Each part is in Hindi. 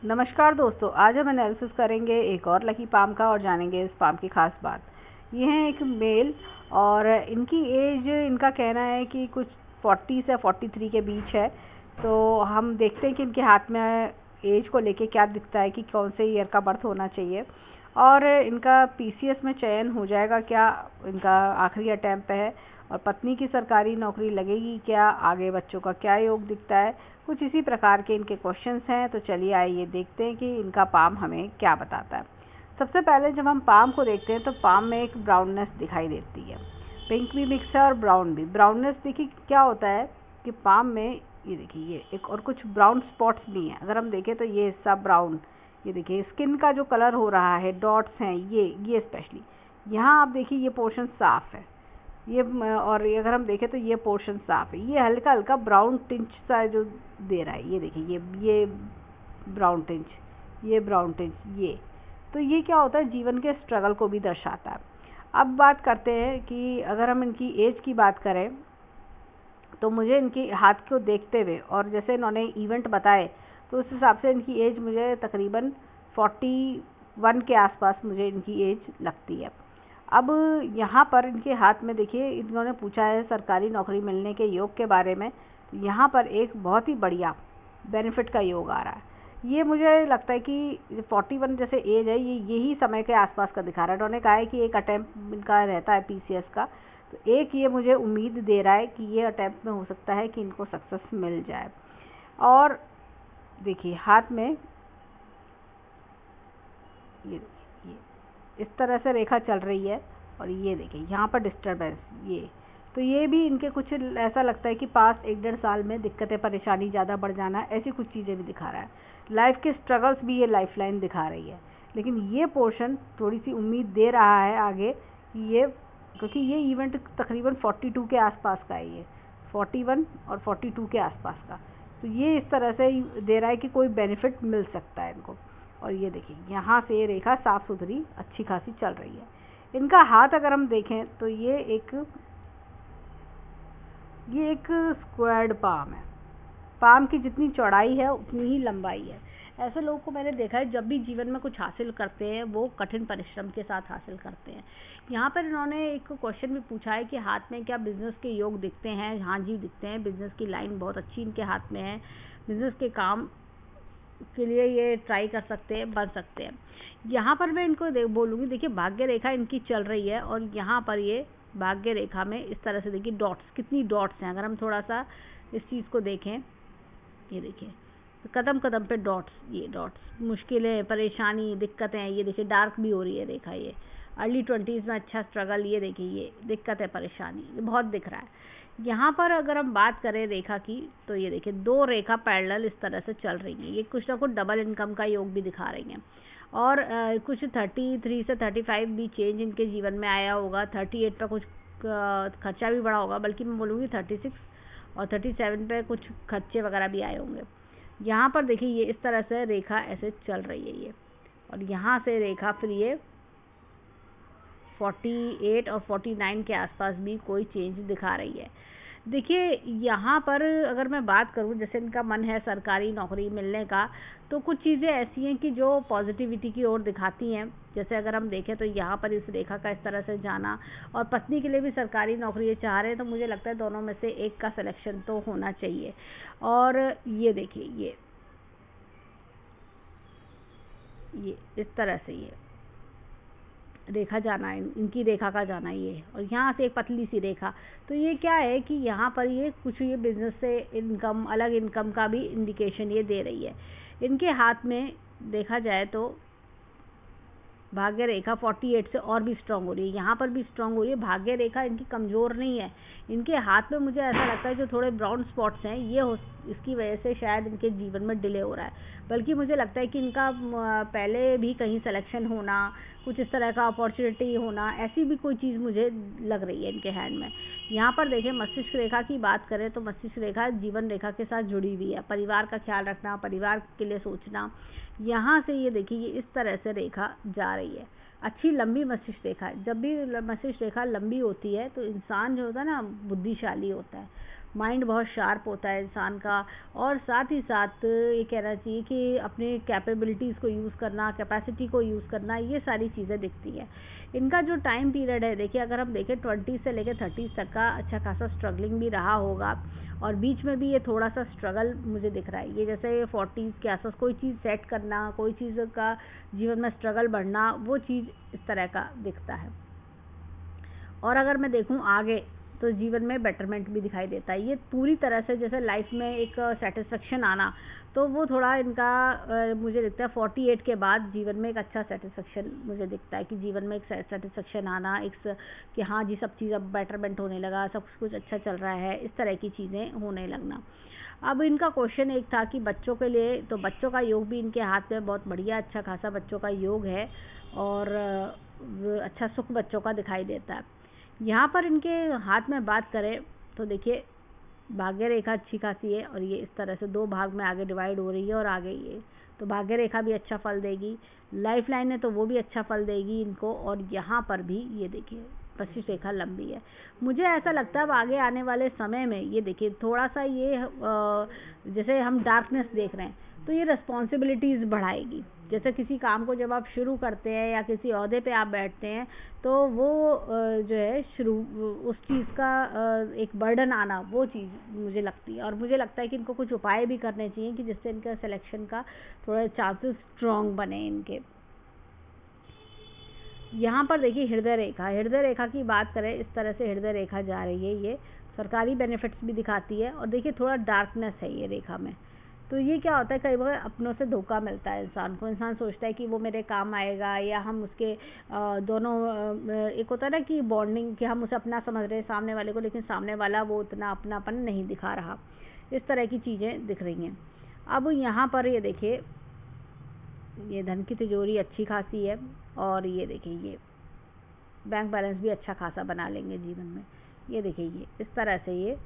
नमस्कार दोस्तों, आज हम एनालिसिस करेंगे एक और लकी पाम का और जानेंगे इस पाम की खास बात। ये है एक मेल और इनकी एज, इनका कहना है कि कुछ 40 से 43 के बीच है। तो हम देखते हैं कि इनके हाथ में एज को लेके क्या दिखता है कि कौन से ईयर का बर्थ होना चाहिए और इनका पीसीएस में चयन हो जाएगा क्या, इनका आखिरी अटैम्प्ट है और पत्नी की सरकारी नौकरी लगेगी क्या, आगे बच्चों का क्या योग दिखता है, कुछ इसी प्रकार के इनके क्वेश्चंस हैं। तो चलिए आइए देखते हैं कि इनका पाम हमें क्या बताता है। सबसे पहले जब हम पाम को देखते हैं तो पाम में एक ब्राउननेस दिखाई देती है, पिंक भी मिक्स है और ब्राउन भी। ब्राउननेस देखिए क्या होता है कि पाम में ये देखिए ये एक और कुछ ब्राउन स्पॉट्स भी हैं। अगर हम देखें तो ये हिस्सा ब्राउन, ये देखिए स्किन का जो कलर हो रहा है, डॉट्स हैं ये स्पेशली यहाँ आप देखिए ये पोर्शन साफ है ये, और अगर हम देखें तो ये पोर्शन साफ है, ये हल्का हल्का ब्राउन टिंच सा जो दे रहा है। ये देखिए ये ब्राउन टिंच, ये ब्राउन टिंच, ये तो ये क्या होता है, जीवन के स्ट्रगल को भी दर्शाता है। अब बात करते हैं कि अगर हम इनकी एज की बात करें तो मुझे इनके हाथ को देखते हुए और जैसे इन्होंने इवेंट बताए तो उस हिसाब से इनकी एज मुझे तकरीबन 41 के आसपास मुझे इनकी एज लगती है। अब यहाँ पर इनके हाथ में देखिए, इन्होंने पूछा है सरकारी नौकरी मिलने के योग के बारे में। यहाँ पर एक बहुत ही बढ़िया बेनिफिट का योग आ रहा है। ये मुझे लगता है कि 41 जैसे एज है, ये यही समय के आसपास का दिखा रहा है। उन्होंने कहा है कि एक अटैम्प्ट इनका रहता है पीसीएस का, तो एक ये मुझे उम्मीद दे रहा है कि ये अटैम्प्ट में हो सकता है कि इनको सक्सेस मिल जाए। और देखिए हाथ में ये इस तरह से रेखा चल रही है और ये देखिए यहाँ पर डिस्टर्बेंस, ये तो ये भी इनके कुछ ऐसा लगता है कि पास 1-1.5 साल में दिक्कतें परेशानी ज़्यादा बढ़ जाना, ऐसी कुछ चीज़ें भी दिखा रहा है। लाइफ के स्ट्रगल्स भी ये लाइफलाइन दिखा रही है, लेकिन ये पोर्शन थोड़ी सी उम्मीद दे रहा है आगे कि ये, क्योंकि ये इवेंट तकरीबन 42 के आसपास का है, ये 41 और 42 के आसपास का, तो ये इस तरह से दे रहा है कि कोई बेनिफिट मिल सकता है इनको। और ये देखिए यहाँ से ये रेखा साफ सुथरी अच्छी खासी चल रही है। इनका हाथ अगर हम देखें तो ये एक स्क्वायर्ड पाम है। पाम की जितनी चौड़ाई है उतनी ही लंबाई है। ऐसे लोगों को मैंने देखा है जब भी जीवन में कुछ हासिल करते हैं वो कठिन परिश्रम के साथ हासिल करते हैं। यहाँ पर इन्होंने एक क्वेश्चन भी पूछा है कि हाथ में क्या बिजनेस के योग दिखते हैं। हाँ जी दिखते हैं, बिजनेस की लाइन बहुत अच्छी इनके हाथ में है, बिजनेस के काम के लिए ये ट्राई कर सकते हैं, बन सकते हैं। यहाँ पर मैं इनको बोलूँगी, देखिए भाग्य रेखा इनकी चल रही है और यहाँ पर ये भाग्य रेखा में इस तरह से देखिए डॉट्स, कितनी डॉट्स हैं। अगर हम थोड़ा सा इस चीज़ को देखें, ये देखिए कदम कदम पे डॉट्स, ये डॉट्स, मुश्किलें, परेशानी, दिक्कतें, ये देखिए डार्क भी हो रही है रेखा, ये अर्ली 20s में अच्छा स्ट्रगल, ये देखिए ये दिक्कत है, परेशानी, ये बहुत दिख रहा है। यहाँ पर अगर हम बात करें रेखा की तो ये देखिए 2 रेखा पैरेलल इस तरह से चल रही हैं, ये कुछ ना कुछ डबल इनकम का योग भी दिखा रही हैं। और कुछ 33 से 35 भी चेंज इनके जीवन में आया होगा। 38 पर कुछ खर्चा भी बढ़ा होगा, बल्कि मैं बोलूँगी 36 और 37 पे कुछ खर्चे वगैरह भी आए होंगे। यहाँ पर देखिए ये इस तरह से रेखा ऐसे चल रही है ये, और यहाँ से रेखा फिर ये 48 और 49 के आसपास भी कोई चेंज दिखा रही है। देखिए यहाँ पर अगर मैं बात करूँ, जैसे इनका मन है सरकारी नौकरी मिलने का, तो कुछ चीज़ें ऐसी हैं कि जो पॉजिटिविटी की ओर दिखाती हैं। जैसे अगर हम देखें तो यहाँ पर इस रेखा का इस तरह से जाना, और पत्नी के लिए भी सरकारी नौकरी ये चाह रहे हैं, तो मुझे लगता है दोनों में से एक का सिलेक्शन तो होना चाहिए। और ये देखिए ये इस तरह से ये रेखा जाना है, इनकी रेखा का जाना ये, और यहाँ से एक पतली सी रेखा। तो ये क्या है कि यहाँ पर ये कुछ ये बिजनेस से इनकम, अलग इनकम का भी इंडिकेशन ये दे रही है। इनके हाथ में देखा जाए तो भाग्य रेखा 48 से और भी स्ट्रांग हो रही है, यहाँ पर भी स्ट्रांग हो रही है। भाग्य रेखा इनकी कमज़ोर नहीं है, इनके हाथ में मुझे ऐसा लगता है जो थोड़े ब्राउन स्पॉट्स हैं ये इसकी वजह से शायद इनके जीवन में डिले हो रहा है। बल्कि मुझे लगता है कि इनका पहले भी कहीं सिलेक्शन होना, कुछ इस तरह का अपॉर्चुनिटी होना, ऐसी भी कोई चीज़ मुझे लग रही है इनके हैंड में। यहाँ पर देखें मस्तिष्क रेखा की बात करें तो मस्तिष्क रेखा जीवन रेखा के साथ जुड़ी हुई है। परिवार का ख्याल रखना, परिवार के लिए सोचना, यहाँ से ये देखिए ये इस तरह से रेखा जा रही है। अच्छी लंबी मस्तिष्क रेखा है। जब भी मस्तिष्क रेखा लंबी होती है तो इंसान जो होता है ना बुद्धिशाली होता है, माइंड बहुत शार्प होता है इंसान का, और साथ ही साथ ये कहना चाहिए कि अपने कैपेबिलिटीज़ को यूज़ करना, कैपेसिटी को यूज़ करना, ये सारी चीज़ें दिखती है। इनका जो टाइम पीरियड है, देखिए अगर हम देखें 20 से लेकर 30 तक का अच्छा खासा स्ट्रगलिंग भी रहा होगा, और बीच में भी ये थोड़ा सा स्ट्रगल मुझे दिख रहा है। ये जैसे 40 के आसपास कोई चीज़ सेट करना, कोई चीज़ का जीवन में स्ट्रगल बढ़ना, वो चीज़ इस तरह का दिखता है। और अगर मैं देखूं आगे, तो जीवन में बेटरमेंट भी दिखाई देता है। ये पूरी तरह से जैसे लाइफ में एक सेटिस्फेक्शन आना, तो वो थोड़ा इनका मुझे दिखता है 48 के बाद जीवन में एक अच्छा सेटिस्फेक्शन मुझे दिखता है, कि जीवन में एक सेटिस्फेक्शन आना, कि हाँ जी सब चीज़ अब बेटरमेंट होने लगा, सब कुछ अच्छा चल रहा है, इस तरह की चीज़ें होने लगना। अब इनका क्वेश्चन एक था कि बच्चों के लिए, तो बच्चों का योग भी इनके हाथ में बहुत बढ़िया अच्छा खासा बच्चों का योग है, और अच्छा सुख बच्चों का दिखाई देता है। यहाँ पर इनके हाथ में बात करें तो देखिए भाग्य रेखा अच्छी खासी है, और ये इस तरह से 2 भाग में आगे डिवाइड हो रही है, और आगे ये तो भाग्य रेखा भी अच्छा फल देगी। लाइफ लाइन है तो वो भी अच्छा फल देगी इनको, और यहाँ पर भी ये देखिए 25 रेखा लंबी है। मुझे ऐसा लगता है अब आगे आने वाले समय में ये देखिए थोड़ा सा ये जैसे हम डार्कनेस देख रहे हैं, तो ये रिस्पॉन्सिबिलिटीज़ बढ़ाएगी। जैसे किसी काम को जब आप शुरू करते हैं या किसी ओहदे पे आप बैठते हैं, तो वो जो है शुरू उस चीज़ का एक बर्डन आना, वो चीज़ मुझे लगती है। और मुझे लगता है कि इनको कुछ उपाय भी करने चाहिए कि जिससे इनका सिलेक्शन का थोड़ा चांसेस स्ट्रॉन्ग बने इनके। यहाँ पर देखिए हृदय रेखा की बात करें, इस तरह से हृदय रेखा जा रही है, ये सरकारी बेनिफिट्स भी दिखाती है, और देखिए थोड़ा डार्कनेस है ये रेखा में। तो ये क्या होता है, कई बार अपनों से धोखा मिलता है इंसान को, इंसान सोचता है कि वो मेरे काम आएगा, या हम उसके दोनों एक होता है ना कि बॉन्डिंग, कि हम उसे अपना समझ रहे हैं सामने वाले को, लेकिन सामने वाला वो उतना अपनापन नहीं दिखा रहा। इस तरह की चीज़ें दिख रही हैं। अब यहाँ पर ये देखिए ये धन की तिजोरी अच्छी खासी है, और ये देखिए ये बैंक बैलेंस भी अच्छा खासा बना लेंगे जीवन में। ये देखिए ये इस तरह से ये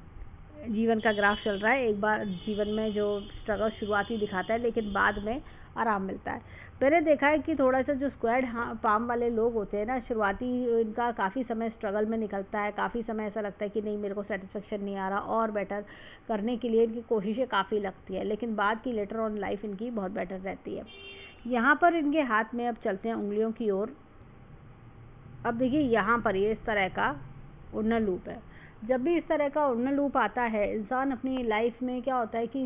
जीवन का ग्राफ चल रहा है। एक बार जीवन में जो स्ट्रगल शुरुआती दिखाता है, लेकिन बाद में आराम मिलता है। मैंने देखा है कि थोड़ा सा जो स्क्वाड पाम वाले लोग होते हैं ना, शुरुआती इनका काफ़ी समय स्ट्रगल में निकलता है, काफ़ी समय ऐसा लगता है कि नहीं मेरे को सेटिस्फेक्शन नहीं आ रहा, और बेटर करने के लिए इनकी कोशिशें काफ़ी लगती है, लेकिन बाद की लेटर ऑन लाइफ इनकी बहुत बेटर रहती है। यहाँ पर इनके हाथ में अब चलते हैं उंगलियों की ओर। अब देखिए यहाँ पर ये इस तरह का उड़ना लूप है। जब भी इस तरह का उड़ना लूप आता है, इंसान अपनी लाइफ में क्या होता है कि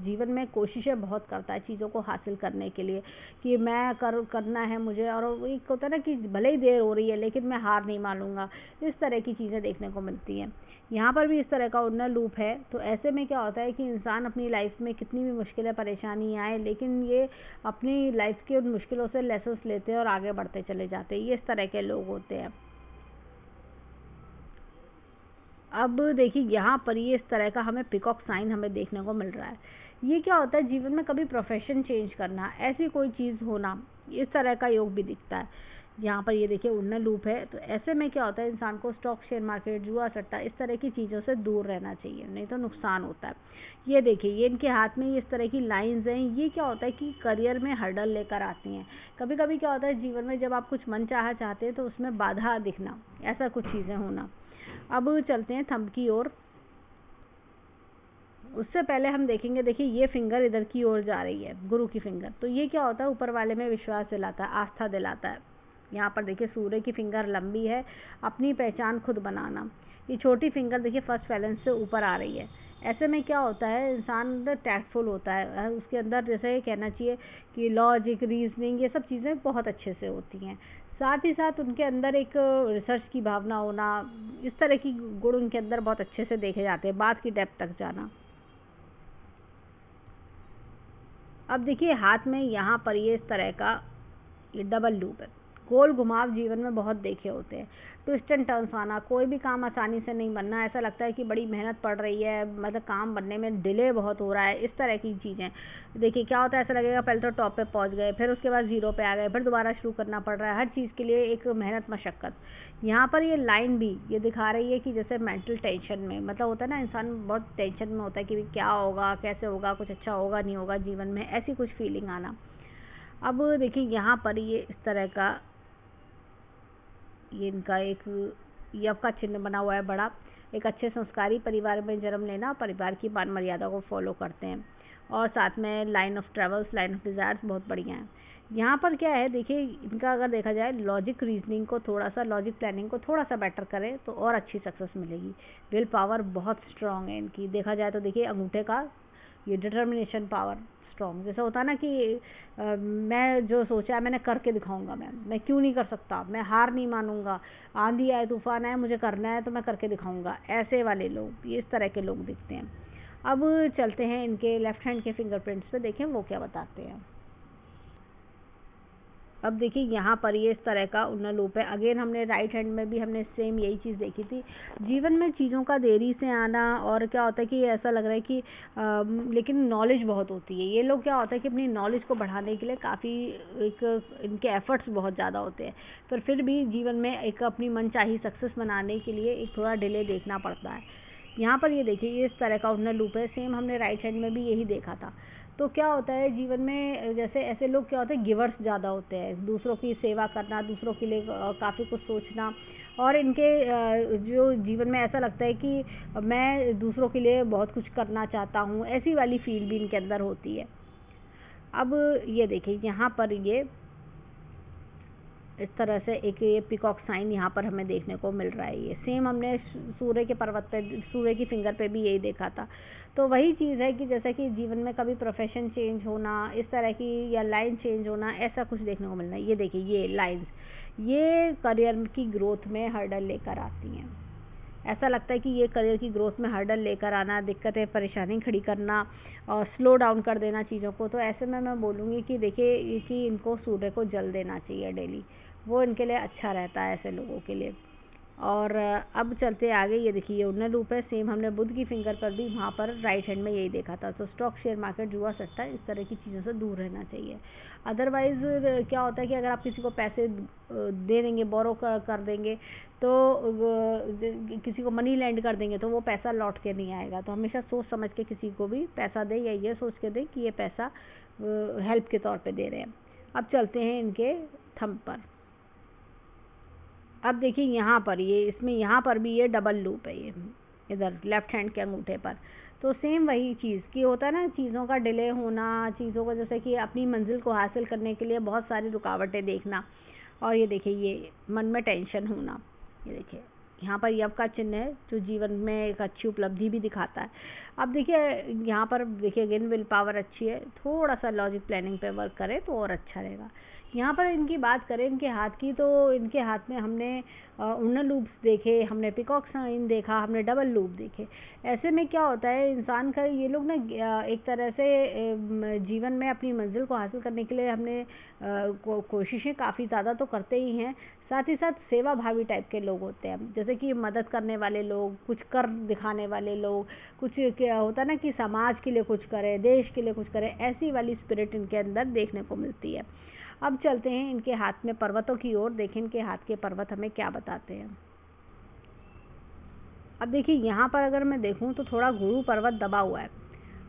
जीवन में कोशिशें बहुत करता है चीज़ों को हासिल करने के लिए, कि मैं करना है मुझे, और एक होता है ना कि भले ही देर हो रही है लेकिन मैं हार नहीं मानूंगा। इस तरह की चीज़ें देखने को मिलती हैं। यहाँ पर भी इस तरह का उड़ना लूप है। तो ऐसे में क्या होता है कि इंसान अपनी लाइफ में कितनी भी मुश्किलें परेशानी आए, लेकिन ये अपनी लाइफ की उन मुश्किलों से लेसन्स लेते हैं और आगे बढ़ते चले जाते हैं। ये इस तरह के लोग होते हैं। अब देखिए यहाँ पर ये इस तरह का हमें पिकॉक साइन हमें देखने को मिल रहा है। ये क्या होता है, जीवन में कभी प्रोफेशन चेंज करना, ऐसी कोई चीज़ होना, इस तरह का योग भी दिखता है। यहाँ पर ये देखिए उड़ना लूप है। तो ऐसे में क्या होता है, इंसान को स्टॉक, शेयर मार्केट, जुआ सट्टा, इस तरह की चीज़ों से दूर रहना चाहिए, नहीं तो नुकसान होता है। ये देखिए ये इनके हाथ में ये इस तरह की लाइंस हैं। ये क्या होता है कि करियर में हर्डल लेकर आती हैं। कभी कभी क्या होता है जीवन में, जब आप कुछ मनचाहा चाहते हैं तो उसमें बाधा दिखना, ऐसा कुछ चीज़ें होना। अब चलते हैं थंब की ओर। उससे पहले हम देखेंगे, देखिए ये फिंगर इधर की ओर जा रही है, गुरु की फिंगर। तो ये क्या होता है, ऊपर वाले में विश्वास दिलाता है, आस्था दिलाता है। यहाँ पर देखिए सूर्य की फिंगर लंबी है, अपनी पहचान खुद बनाना। ये छोटी फिंगर देखिए फर्स्ट बैलेंस से ऊपर आ रही है। ऐसे में क्या होता है, इंसान टैक्टफुल होता है, उसके अंदर जैसे कहना चाहिए कि लॉजिक, रीजनिंग, ये सब चीज़ें बहुत अच्छे से होती हैं। साथ ही साथ उनके अंदर एक रिसर्च की भावना होना, इस तरह की गुण उनके अंदर बहुत अच्छे से देखे जाते हैं, बात की डेप्थ तक जाना। अब देखिए हाथ में यहाँ पर ये इस तरह का ये डबल लूप है। गोल घुमाव जीवन में बहुत देखे होते हैं, ट्विस्ट एंड टर्न्स आना, कोई भी काम आसानी से नहीं बनना, ऐसा लगता है कि बड़ी मेहनत पड़ रही है, मतलब काम बनने में डिले बहुत हो रहा है, इस तरह की चीज़ें। देखिए क्या होता है, ऐसा लगेगा पहले तो टॉप पे पहुंच गए, फिर उसके बाद जीरो पे आ गए, फिर दोबारा शुरू करना पड़ रहा है, हर चीज़ के लिए एक मेहनत मशक्क़त। यहाँ पर ये लाइन भी ये दिखा रही है कि जैसे मेंटल टेंशन में, मतलब होता है ना इंसान बहुत टेंशन में होता है कि क्या होगा, कैसे होगा, कुछ अच्छा होगा नहीं होगा जीवन में, ऐसी कुछ फीलिंग आना। अब देखिए यहाँ पर ये इस तरह का ये इनका एक यव का चिन्ह बना हुआ है बड़ा। एक अच्छे संस्कारी परिवार में जन्म लेना, परिवार की मान मर्यादा को फॉलो करते हैं, और साथ में line of travels, line of desires बहुत बढ़िया है। यहाँ पर क्या है देखिए, इनका अगर देखा जाए लॉजिक रीजनिंग को थोड़ा सा, लॉजिक प्लानिंग को थोड़ा सा बेटर करें तो और अच्छी सक्सेस मिलेगी। विल पावर बहुत स्ट्रांग है इनकी, देखा जाए तो देखिए अंगूठे का ये डिटर्मिनेशन पावर स्ट्रांग, जैसे होता है ना कि मैं जो सोचा है मैंने करके दिखाऊंगा, मैं क्यों नहीं कर सकता, मैं हार नहीं मानूंगा, आंधी आए तूफान आए मुझे करना है तो मैं करके दिखाऊंगा, ऐसे वाले लोग, ये इस तरह के लोग दिखते हैं। अब चलते हैं इनके लेफ्ट हैंड के फिंगरप्रिंट्स पे, देखें वो क्या बताते हैं। अब देखिए यहाँ पर ये इस तरह का उन्नत लूप है। अगेन हमने राइट हैंड में भी हमने सेम यही चीज़ देखी थी। जीवन में चीज़ों का देरी से आना, और क्या होता है कि ऐसा लग रहा है कि लेकिन नॉलेज बहुत होती है। ये लोग क्या होता है कि अपनी नॉलेज को बढ़ाने के लिए काफ़ी एक इनके एफर्ट्स बहुत ज़्यादा होते हैं, पर फिर भी जीवन में एक अपनी मनचाही सक्सेस बनाने के लिए एक थोड़ा डिले देखना पड़ता है। यहाँ पर ये देखिए ये इस तरह का उन्नत लूप है। सेम हमने राइट हैंड में भी यही देखा था। तो क्या होता है जीवन में, जैसे ऐसे लोग क्या होते हैं गिवर्स ज़्यादा होते हैं, दूसरों की सेवा करना, दूसरों के लिए काफ़ी कुछ सोचना, और इनके जो जीवन में ऐसा लगता है कि मैं दूसरों के लिए बहुत कुछ करना चाहता हूँ, ऐसी वाली फील भी इनके अंदर होती है। अब ये देखिए यहाँ पर ये इस तरह से एक ये पिकॉक साइन यहाँ पर हमें देखने को मिल रहा है। ये सेम हमने सूर्य के पर्वत पे, सूर्य की फिंगर पे भी यही देखा था। तो वही चीज़ है कि जैसे कि जीवन में कभी प्रोफेशन चेंज होना, इस तरह की, या लाइन चेंज होना, ऐसा कुछ देखने को मिलना है। ये देखिए ये लाइंस, ये करियर की ग्रोथ में हर्डल लेकर आती हैं। ऐसा लगता है कि ये करियर की ग्रोथ में हर्डल लेकर आना, दिक्कतें परेशानी खड़ी करना और स्लो डाउन कर देना चीज़ों को। तो ऐसे में मैं बोलूँगी कि देखिए कि इनको सूर्य को जल देना चाहिए डेली, वो इनके लिए अच्छा रहता है ऐसे लोगों के लिए। और अब चलते आगे, ये देखिए ये उन्नत लूप है। सेम हमने बुध की फिंगर पर भी वहाँ पर राइट हैंड में यही देखा था। तो स्टॉक, शेयर मार्केट, जुआ, सट्टा, इस तरह की चीज़ों से दूर रहना चाहिए। अदरवाइज़ क्या होता है कि अगर आप किसी को पैसे दे देंगे, बोरो कर देंगे, तो किसी को मनी लैंड कर देंगे तो वो पैसा लौट के नहीं आएगा। तो हमेशा सोच समझ के किसी को भी पैसा दें, या ये सोच के दें कि ये पैसा हेल्प के तौर पे दे रहे हैं। अब चलते हैं इनके थंब पर। अब देखिए यहाँ पर ये, इसमें यहाँ पर भी ये डबल लूप है, ये इधर लेफ्ट हैंड के अंगूठे पर। तो सेम वही चीज़ की होता है ना, चीज़ों का डिले होना, चीज़ों को जैसे कि अपनी मंजिल को हासिल करने के लिए बहुत सारी रुकावटें देखना, और ये देखिए ये मन में टेंशन होना। ये देखिए यहाँ पर यव का चिन्ह है जो जीवन में एक अच्छी उपलब्धि भी दिखाता है। अब देखिए यहाँ पर देखिए अगेन विल पावर अच्छी है, थोड़ा सा लॉजिक प्लानिंग पे वर्क करें तो और अच्छा रहेगा। यहाँ पर इनकी बात करें इनके हाथ की, तो इनके हाथ में हमने उन्नत लूप्स देखे, हमने पिकॉक साइन देखा, हमने डबल लूप देखे। ऐसे में क्या होता है इंसान का, ये लोग ना एक तरह से जीवन में अपनी मंजिल को हासिल करने के लिए हमने कोशिशें काफ़ी ज़्यादा तो करते ही हैं, साथ ही साथ सेवा भावी टाइप के लोग होते हैं, जैसे कि मदद करने वाले लोग, कुछ कर दिखाने वाले लोग, कुछ क्या होता है ना कि समाज के लिए कुछ करें, देश के लिए कुछ करें, ऐसी वाली स्पिरिट इनके अंदर देखने को मिलती है। अब चलते हैं इनके हाथ में पर्वतों की ओर, देखें इनके हाथ के पर्वत हमें क्या बताते हैं। अब देखिए यहाँ पर अगर मैं देखूँ तो थोड़ा गुरु पर्वत दबा हुआ है।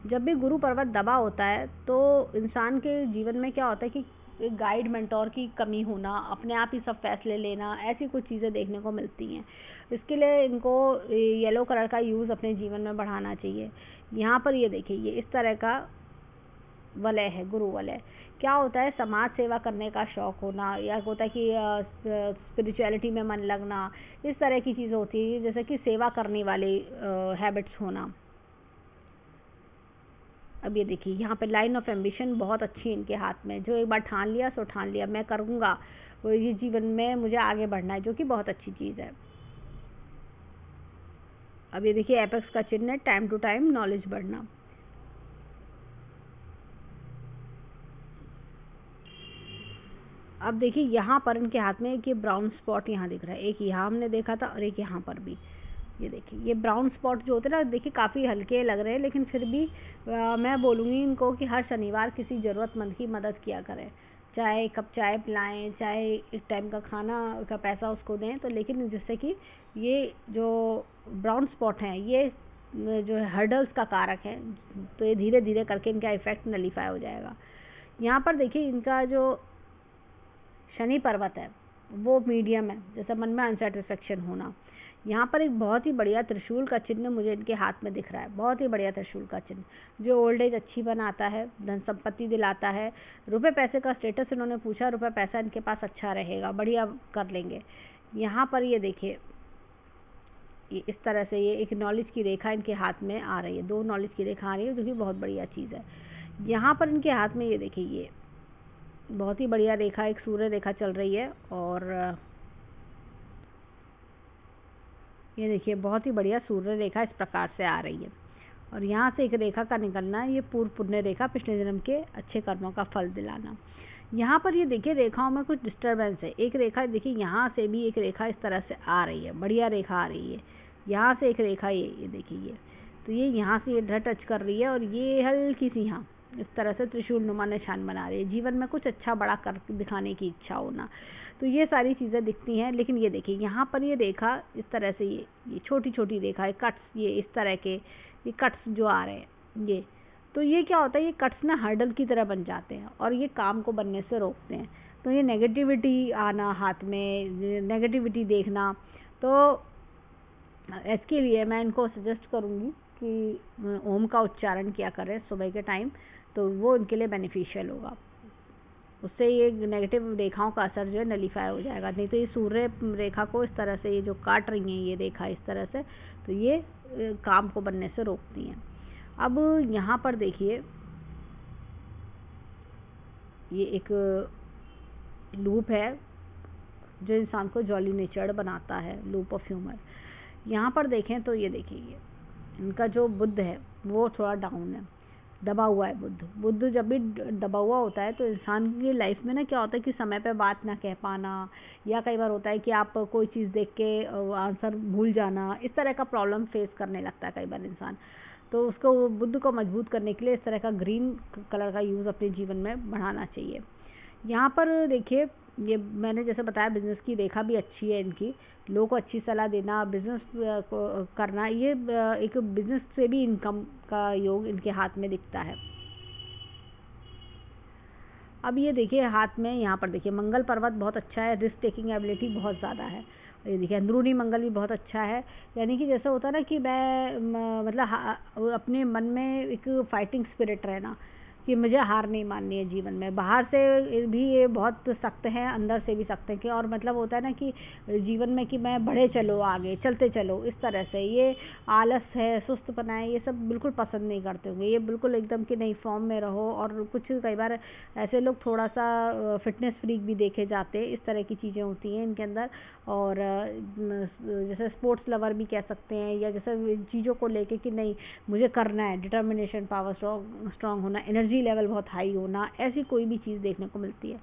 जब भी गुरु पर्वत दबा होता है तो इंसान के जीवन में क्या होता है कि एक गाइड मेंटोर की कमी होना, अपने आप ही सब फैसले लेना, ऐसी कुछ चीज़ें देखने को मिलती हैं। इसके लिए इनको येलो कलर का यूज़ अपने जीवन में बढ़ाना चाहिए। यहाँ पर ये देखिए ये इस तरह का वलय है, गुरु वलय। क्या होता है, समाज सेवा करने का शौक होना, या होता है कि स्पिरिचुअलिटी में मन लगना, इस तरह की चीज़ होती है, जैसे कि सेवा करने वाले हैबिट्स होना। अब ये देखिए यहाँ पे लाइन ऑफ एम्बिशन बहुत अच्छी इनके हाथ में, जो एक बार ठान लिया सो ठान लिया, मैं करूँगा, वो ये जीवन में मुझे आगे बढ़ना है, जो कि बहुत अच्छी चीज़ है। अब ये देखिए एपेक्स का चिन्ह है, टाइम टू टाइम नॉलेज बढ़ना। अब देखिए यहाँ पर इनके हाथ में एक ये ब्राउन स्पॉट यहाँ दिख रहा है, एक यहाँ हमने देखा था और एक यहाँ पर भी। ये देखिए ये ब्राउन स्पॉट जो होते हैं ना, देखिए काफ़ी हल्के लग रहे हैं, लेकिन फिर भी मैं बोलूँगी इनको कि हर शनिवार किसी ज़रूरतमंद की मदद किया करें, चाहे एक कप चाय पिलाएं, चाहे एक टाइम का खाना का पैसा उसको दें, तो लेकिन जिससे कि ये जो ब्राउन स्पॉट हैं ये जो है हर्डल्स का कारक है, तो ये धीरे धीरे करके इनका इफेक्ट नलीफाई हो जाएगा। यहाँ पर देखिए इनका जो शनि पर्वत है वो मीडियम है, जैसे मन में अनसेटिस्फेक्शन होना, यहाँ पर एक बहुत ही बढ़िया त्रिशूल का चिन्ह मुझे इनके हाथ में दिख रहा है, बहुत ही बढ़िया त्रिशूल का चिन्ह, जो ओल्ड एज अच्छी बनाता है, धन संपत्ति दिलाता है। रुपए पैसे का स्टेटस इन्होंने पूछा, रुपए पैसा इनके पास अच्छा रहेगा, बढ़िया कर लेंगे। यहाँ पर ये देखिए, ये इस तरह से ये एक नॉलेज की रेखा इनके हाथ में आ रही है, 2 नॉलेज की रेखा आ रही है, जो कि बहुत बढ़िया चीज़ है। यहाँ पर इनके हाथ में ये देखिए, ये बहुत ही बढ़िया रेखा, एक सूर्य रेखा चल रही है, और ये देखिए बहुत ही बढ़िया सूर्य रेखा इस प्रकार से आ रही है। और यहाँ से एक रेखा का निकलना, ये पूर्व पुण्य रेखा, पिछले जन्म के अच्छे कर्मों का फल दिलाना। यहाँ पर ये देखिए रेखाओं में कुछ डिस्टर्बेंस है। एक रेखा देखिए, यहाँ से भी एक रेखा इस तरह से आ रही है, बढ़िया रेखा आ रही है। यहाँ से एक रेखा, ये देखिए, ये तो ये यहाँ से ये टच कर रही है, और ये हल्की सी यहाँ इस तरह से त्रिशूल नुमा निशान बना रही है। जीवन में कुछ अच्छा बड़ा कर दिखाने की इच्छा होना, तो ये सारी चीज़ें दिखती हैं। लेकिन ये देखिए यहाँ पर ये रेखा इस तरह से, ये छोटी छोटी रेखा है, कट्स, ये इस तरह के ये कट्स जो आ रहे हैं, ये तो ये क्या होता है, ये कट्स ना हर्डल की तरह बन जाते हैं और ये काम को बनने से रोकते हैं। तो ये नेगेटिविटी आना, हाथ में नेगेटिविटी देखना, तो इसके लिए मैं इनको सजेस्ट करूँगी कि ओम का उच्चारण किया करें सुबह के टाइम, तो वो इनके लिए बेनिफिशियल होगा। उससे ये नेगेटिव रेखाओं का असर जो है नलीफाई हो जाएगा। नहीं तो ये सूर्य रेखा को इस तरह से, ये जो काट रही हैं ये रेखा इस तरह से, तो ये काम को बनने से रोकती हैं। अब यहाँ पर देखिए, ये एक लूप है जो इंसान को जॉली नेचर्ड बनाता है, लूप ऑफ ह्यूमर। यहाँ पर देखें तो ये देखिए, इनका जो बुद्ध है वो थोड़ा डाउन है, दबा हुआ है। बुद्ध जब भी दबा हुआ होता है तो इंसान की लाइफ में ना क्या होता है कि समय पे बात ना कह पाना, या कई बार होता है कि आप कोई चीज़ देख के आंसर भूल जाना, इस तरह का प्रॉब्लम फेस करने लगता है कई बार इंसान। तो उसको, बुद्ध को मजबूत करने के लिए इस तरह का ग्रीन कलर का यूज़ अपने जीवन में बढ़ाना चाहिए। यहाँ पर देखिए, ये मैंने जैसे बताया बिजनेस की रेखा भी अच्छी है इनकी, लोगों को अच्छी सलाह देना, बिजनेस करना, ये एक बिजनेस से भी इनकम का योग इनके हाथ में दिखता है। अब ये देखिए हाथ में, यहाँ पर देखिए मंगल पर्वत बहुत अच्छा है, रिस्क टेकिंग एबिलिटी बहुत ज़्यादा है। ये देखिए अंदरूनी मंगल भी बहुत अच्छा है, यानी कि जैसा होता है ना कि मैं मतलब अपने मन में एक फाइटिंग स्पिरिट रहना कि मुझे हार नहीं माननी है जीवन में। बाहर से भी ये बहुत सख्त है, अंदर से भी सख्त है कि, और मतलब होता है ना कि जीवन में कि मैं बढ़े चलो, आगे चलते चलो, इस तरह से। ये आलस है, सुस्तपना है, ये सब बिल्कुल पसंद नहीं करते होंगे। ये बिल्कुल एकदम कि नहीं, फॉर्म में रहो। और कुछ कई बार ऐसे लोग थोड़ा सा फिटनेस फ्रीक भी देखे जाते हैं, इस तरह की चीज़ें होती हैं इनके अंदर। और जैसे स्पोर्ट्स लवर भी कह सकते हैं, या जैसे चीज़ों को लेके कि नहीं मुझे करना है, डिटर्मिनेशन पावर स्ट्रॉन्ग होना, एनर्जी लेवल बहुत हाई होना, ऐसी कोई भी चीज़ देखने को मिलती है।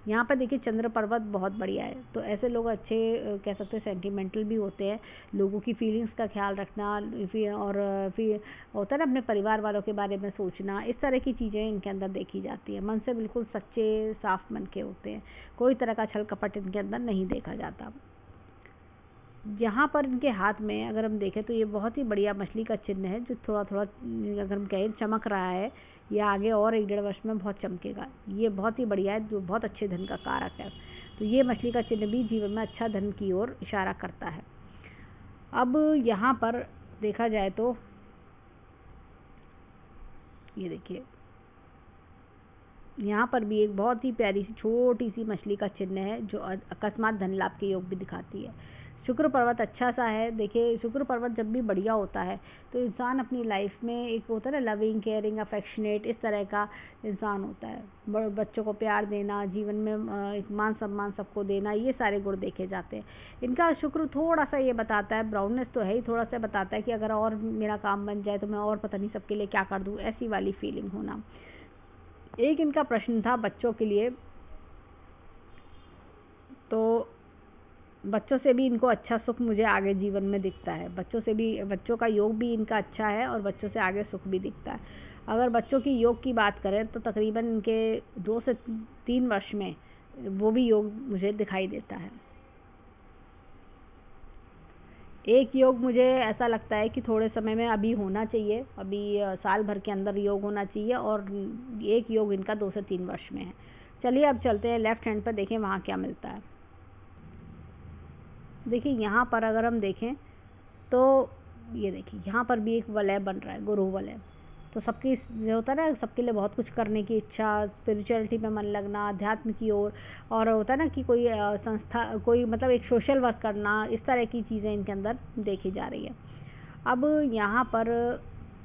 यहाँ पर देखिए चंद्र पर्वत बहुत बढ़िया है, तो ऐसे लोग अच्छे कह सकते हैं सेंटिमेंटल भी होते हैं, लोगों की फीलिंग्स का ख्याल रखना, और फिर होता है ना अपने परिवार वालों के बारे में सोचना, इस तरह की चीज़ें इनके अंदर देखी जाती है। मन से बिल्कुल सच्चे साफ मन के होते हैं, कोई तरह का छल कपट इनके अंदर नहीं देखा जाता। यहाँ पर इनके हाथ में अगर हम देखें तो ये बहुत ही बढ़िया मछली का चिन्ह है, जो थोड़ा थोड़ा अगर हम कहें चमक रहा है, ये आगे और 1-1.5 वर्ष में बहुत चमकेगा। ये बहुत ही बढ़िया है, जो बहुत अच्छे धन का कारक है। तो ये मछली का चिन्ह भी जीवन में अच्छा धन की ओर इशारा करता है। अब यहाँ पर देखा जाए तो ये देखिए, यहाँ पर भी एक बहुत ही प्यारी सी छोटी सी मछली का चिन्ह है, जो अकस्मात धन लाभ के योग भी दिखाती है। शुक्र पर्वत अच्छा सा है। देखिए शुक्र पर्वत जब भी बढ़िया होता है तो इंसान अपनी लाइफ में एक होता है ना लविंग, केयरिंग, अफेक्शनेट, इस तरह का इंसान होता है। बच्चों को प्यार देना, जीवन में एक मान सम्मान सबको देना, ये सारे गुण देखे जाते हैं। इनका शुक्र थोड़ा सा ये बताता है, ब्राउननेस तो है ही, थोड़ा सा बताता है कि अगर और मेरा काम बन जाए तो मैं और पता नहीं सबके लिए क्या कर दूँ, ऐसी वाली फीलिंग होना। एक इनका प्रश्न था बच्चों के लिए, तो बच्चों से भी इनको अच्छा सुख मुझे आगे जीवन में दिखता है। बच्चों से भी, बच्चों का योग भी इनका अच्छा है और बच्चों से आगे सुख भी दिखता है। अगर बच्चों की योग की बात करें तो तकरीबन इनके 2 से 3 वर्ष में वो भी योग मुझे दिखाई देता है। एक योग मुझे ऐसा लगता है कि थोड़े समय में अभी होना चाहिए, अभी साल भर के अंदर योग होना चाहिए, और एक योग इनका 2 से 3 वर्ष में है। चलिए अब चलते हैं लेफ्ट हैंड पर, देखें वहाँ क्या मिलता है। देखिए यहाँ पर अगर हम देखें तो ये देखिए यहाँ पर भी एक वलय बन रहा है, गुरु वलय। तो सबकी जो होता है ना, सबके लिए बहुत कुछ करने की इच्छा, स्पिरिचुअलिटी में मन लगना, अध्यात्म की ओर, और होता है ना कि कोई संस्था, कोई मतलब एक सोशल वर्क करना, इस तरह की चीज़ें इनके अंदर देखी जा रही है। अब यहाँ पर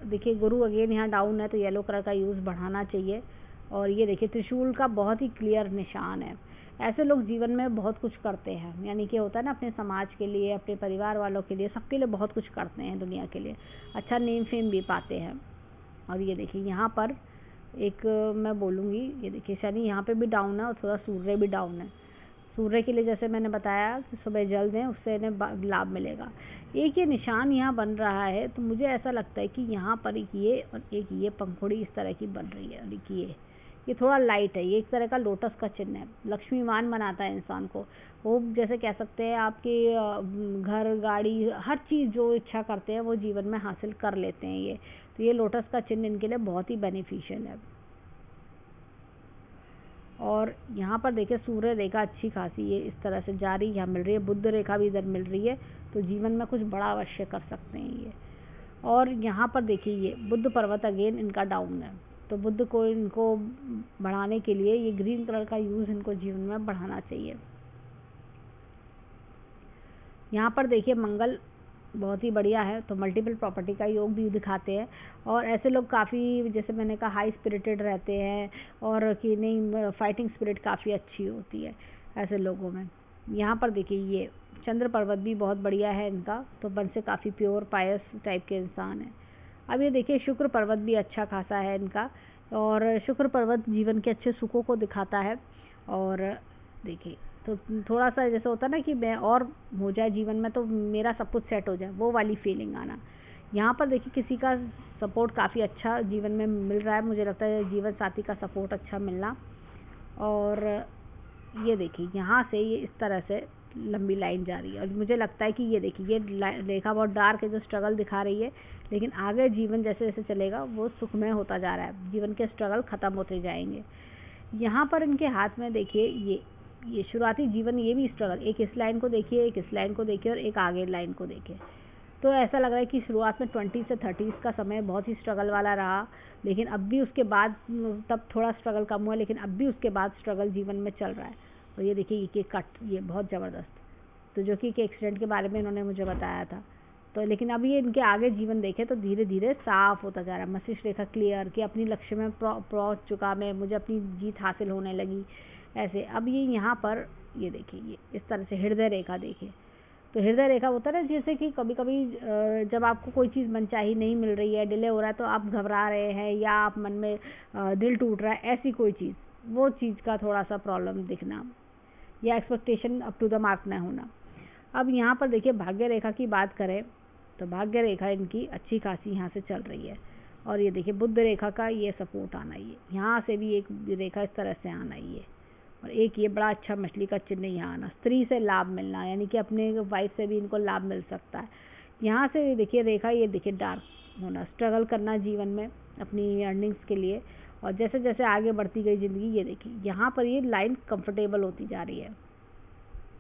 देखिए गुरु अगेन यहाँ डाउन है, तो येलो कलर का यूज़ बढ़ाना चाहिए। और ये देखिए त्रिशूल का बहुत ही क्लियर निशान है। ऐसे लोग जीवन में बहुत कुछ करते हैं, यानी कि होता है ना, अपने समाज के लिए, अपने परिवार वालों के लिए, सबके लिए बहुत कुछ करते हैं, दुनिया के लिए अच्छा नेम फेम भी पाते हैं। और ये देखिए यहाँ पर एक मैं बोलूँगी, ये देखिए शनि यहाँ पे भी डाउन है और थोड़ा सूर्य भी डाउन है। सूर्य के लिए जैसे मैंने बताया कि सुबह जल दें, उससे इन्हें लाभ मिलेगा। एक ये निशान यहाँ बन रहा है, तो मुझे ऐसा लगता है कि यहाँ पर एक ये और एक ये पंखुड़ी इस तरह की बन रही है। और ये थोड़ा लाइट है, ये एक तरह का लोटस का चिन्ह है, लक्ष्मीवान बनाता है इंसान को। वो जैसे कह सकते हैं आपके घर, गाड़ी, हर चीज़ जो इच्छा करते हैं वो जीवन में हासिल कर लेते हैं ये। तो ये लोटस का चिन्ह इनके लिए बहुत ही बेनिफिशियल है। और यहाँ पर देखिए सूर्य रेखा अच्छी खासी ये इस तरह से जा रही यहाँ मिल रही है, बुध रेखा भी इधर मिल रही है, तो जीवन में कुछ बड़ा अवश्य कर सकते हैं ये। और यहाँ पर देखिए ये बुध पर्वत अगेन इनका डाउन है, तो बुध को इनको बढ़ाने के लिए ये ग्रीन कलर का यूज़ इनको जीवन में बढ़ाना चाहिए। यहाँ पर देखिए मंगल बहुत ही बढ़िया है, तो मल्टीपल प्रॉपर्टी का योग भी दिखाते हैं। और ऐसे लोग काफ़ी, जैसे मैंने कहा, हाई स्पिरिटेड रहते हैं, और कि नहीं फाइटिंग स्पिरिट काफ़ी अच्छी होती है ऐसे लोगों में। यहाँ पर देखिए ये चंद्र पर्वत भी बहुत बढ़िया है इनका, तो मन से काफ़ी प्योर पायस टाइप के इंसान हैं। अब ये देखिए शुक्र पर्वत भी अच्छा खासा है इनका, और शुक्र पर्वत जीवन के अच्छे सुखों को दिखाता है। और देखिए तो थोड़ा सा जैसे होता है ना कि मैं और हो जाए जीवन में, तो मेरा सब कुछ सेट हो जाए, वो वाली फीलिंग आना। यहाँ पर देखिए किसी का सपोर्ट काफ़ी अच्छा जीवन में मिल रहा है, मुझे लगता है जीवन साथी का सपोर्ट अच्छा मिलना। और ये देखिए यहाँ से ये इस तरह से लंबी लाइन जा रही है, और मुझे लगता है कि ये देखिए ये रेखा बहुत डार्क है, जो स्ट्रगल दिखा रही है, लेकिन आगे जीवन जैसे जैसे चलेगा वो सुखमय होता जा रहा है, जीवन के स्ट्रगल ख़त्म होते जाएंगे। यहाँ पर इनके हाथ में देखिए ये शुरुआती जीवन, ये भी स्ट्रगल, एक इस लाइन को देखिए, एक इस लाइन को देखिए, और एक आगे लाइन को देखिए। तो ऐसा लग रहा है कि शुरुआत में 20 से 30 का समय बहुत ही स्ट्रगल वाला रहा, लेकिन अब भी उसके बाद, तब थोड़ा स्ट्रगल कम हुआ, लेकिन अब भी उसके बाद स्ट्रगल जीवन में चल रहा है। और ये देखिए ये कट, ये बहुत ज़बरदस्त, तो जो कि एक एक्सीडेंट के बारे में इन्होंने मुझे बताया था। तो लेकिन अब ये इनके आगे जीवन देखें तो धीरे धीरे साफ होता जा रहा है, मस्तिष्क रेखा क्लियर, कि अपनी लक्ष्य में पहुंच चुका मैं, मुझे अपनी जीत हासिल होने लगी ऐसे। अब ये यहाँ पर ये देखिए ये इस तरह से हृदय रेखा देखिए, तो हृदय रेखा होता है ना, जैसे कि कभी कभी जब आपको कोई चीज़ मनचाही नहीं मिल रही है, डिले हो रहा है, तो आप घबरा रहे हैं, या आप मन में दिल टूट रहा है, ऐसी कोई चीज़, वो चीज़ का थोड़ा सा प्रॉब्लम दिखना, या expectation up to the mark न होना। अब यहाँ पर देखिए भाग्य रेखा की बात करें तो भाग्य रेखा इनकी अच्छी खासी यहाँ से चल रही है। और ये देखिए बुध रेखा का ये सपोर्ट आना, ये यहाँ से भी एक रेखा इस तरह से आना, ये और एक ये बड़ा अच्छा मछली का चिन्ह यहाँ आना, स्त्री से लाभ मिलना, यानी कि अपने वाइफ से भी इनको लाभ मिल सकता है। यहाँ से देखिए रेखा, ये देखिए डार्क होना, स्ट्रगल करना जीवन में अपनी अर्निंग्स के लिए। और जैसे जैसे आगे बढ़ती गई ज़िंदगी, ये देखिए यहाँ पर ये लाइन कंफर्टेबल होती जा रही है।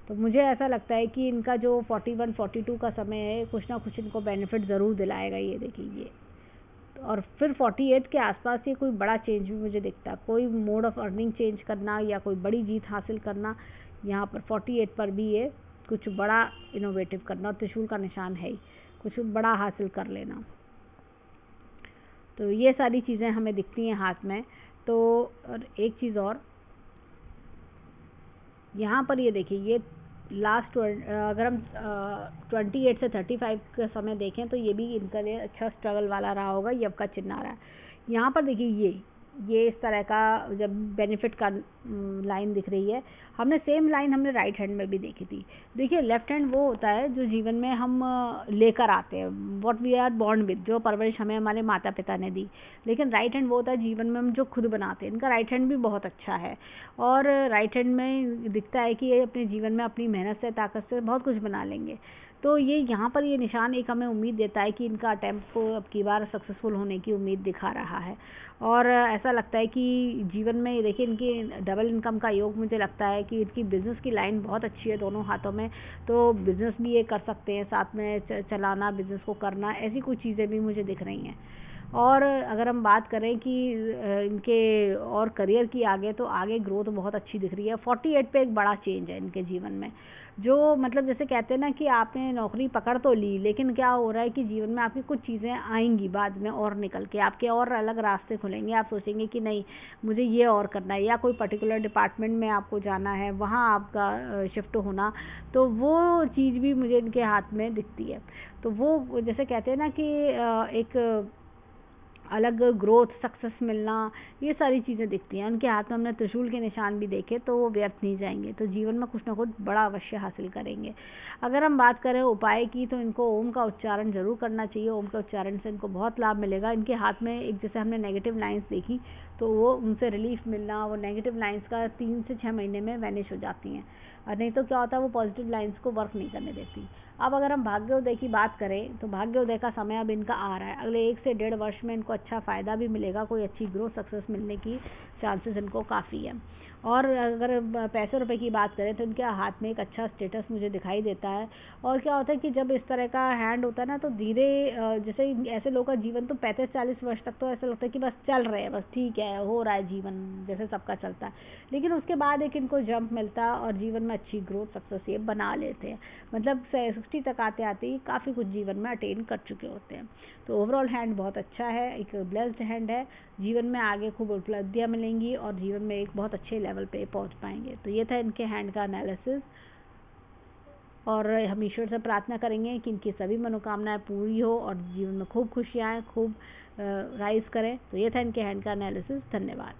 तो मुझे ऐसा लगता है कि इनका जो 41-42 का समय है, कुछ ना कुछ इनको बेनिफिट ज़रूर दिलाएगा, ये देखिए ये। और फिर 48 के आसपास ये कोई बड़ा चेंज भी मुझे दिखता है, कोई मोड ऑफ अर्निंग चेंज करना या कोई बड़ी जीत हासिल करना। यहाँ पर 48 पर भी ये कुछ बड़ा इनोवेटिव करना, और त्रिशूल का निशान है ही, कुछ बड़ा हासिल कर लेना। तो ये सारी चीज़ें हमें दिखती हैं हाथ में। तो और एक चीज़ और, यहाँ पर ये देखिए ये लास्ट अगर हम 28 से 35 का समय देखें तो ये भी इनका लिए अच्छा स्ट्रगल वाला रहा होगा, यव का चिन्ह आ रहा है। यहाँ पर देखिए ये इस तरह का जब बेनिफिट का लाइन दिख रही है, हमने सेम लाइन हमने राइट हैंड में भी देखी थी। देखिए लेफ्ट हैंड वो होता है जो जीवन में हम लेकर आते हैं, what we are born with, जो परवरिश हमें हमारे माता पिता ने दी। लेकिन राइट हैंड वो होता है जीवन में हम जो खुद बनाते हैं। इनका राइट हैंड भी बहुत अच्छा है, और राइट हैंड में दिखता है कि ये अपने जीवन में अपनी मेहनत से, ताकत से बहुत कुछ बना लेंगे। तो ये यहाँ पर ये निशान एक हमें उम्मीद देता है कि इनका अटेम्प्ट को अब की बार सक्सेसफुल होने की उम्मीद दिखा रहा है। और ऐसा लगता है कि जीवन में देखिए इनकी डबल इनकम का योग मुझे लगता है कि इनकी बिज़नेस की लाइन बहुत अच्छी है दोनों हाथों में, तो बिज़नेस भी ये कर सकते हैं, साथ में चलाना, बिज़नेस को करना, ऐसी कुछ चीज़ें भी मुझे दिख रही हैं। और अगर हम बात करें कि इनके और करियर की आगे, तो आगे ग्रोथ बहुत अच्छी दिख रही है। 48 पे एक बड़ा चेंज है इनके जीवन में, जो मतलब जैसे कहते हैं ना कि आपने नौकरी पकड़ तो ली, लेकिन क्या हो रहा है कि जीवन में आपकी कुछ चीज़ें आएंगी बाद में और निकल के, आपके और अलग रास्ते खुलेंगे। आप सोचेंगे कि नहीं मुझे ये और करना है, या कोई पर्टिकुलर डिपार्टमेंट में आपको जाना है, वहाँ आपका शिफ्ट होना, तो वो चीज़ भी मुझे इनके हाथ में दिखती है। तो वो जैसे कहते हैं ना कि एक अलग ग्रोथ, सक्सेस मिलना, ये सारी चीज़ें दिखती हैं उनके हाथ में। हमने त्रिशूल के निशान भी देखे, तो वो व्यर्थ नहीं जाएंगे, तो जीवन में कुछ ना कुछ बड़ा अवश्य हासिल करेंगे। अगर हम बात करें उपाय की, तो इनको ओम का उच्चारण जरूर करना चाहिए। ओम के उच्चारण से इनको बहुत लाभ मिलेगा। इनके हाथ में एक जैसे हमने नेगेटिव लाइंस देखी, तो वो उनसे रिलीफ मिलना, वो नेगेटिव लाइंस का 3 से 6 महीने में वैनिश हो जाती हैं, और नहीं तो क्या होता है वो पॉजिटिव लाइंस को वर्क नहीं करने देती। अब अगर हम भाग्योदय की बात करें, तो भाग्योदय का समय अब इनका आ रहा है। अगले 1 से 1.5 वर्ष में इनको अच्छा फ़ायदा भी मिलेगा, कोई अच्छी ग्रोथ सक्सेस मिलने की चांसेस इनको काफ़ी है। और अगर पैसे रुपए की बात करें, तो इनके हाथ में एक अच्छा स्टेटस मुझे दिखाई देता है। और क्या होता है कि जब इस तरह का हैंड होता है ना, तो धीरे जैसे ऐसे लोगों का जीवन तो 35-40 वर्ष तक तो ऐसा लगता है कि बस चल रहे हैं, बस ठीक है, हो रहा है जीवन जैसे सबका चलता है, लेकिन उसके बाद एक इनको जंप मिलता है और जीवन में अच्छी ग्रोथ सक्सेस ये बना लेते हैं। मतलब 60 तक आते आते ही काफ़ी कुछ जीवन में अटेन कर चुके होते हैं। तो ओवरऑल हैंड बहुत अच्छा है, एक ब्लेस्ड हैंड है। जीवन में आगे खूब उपलब्धियाँ मिलेंगी और जीवन में एक बहुत अच्छे लेवल पे पहुंच पाएंगे। तो ये था इनके हैंड का एनालिसिस, और हम ईश्वर से प्रार्थना करेंगे कि इनकी सभी मनोकामनाएं पूरी हो और जीवन में खूब खुशियाँ आएँ, खूब राइज करें। तो ये था इनके हैंड का एनालिसिस। धन्यवाद।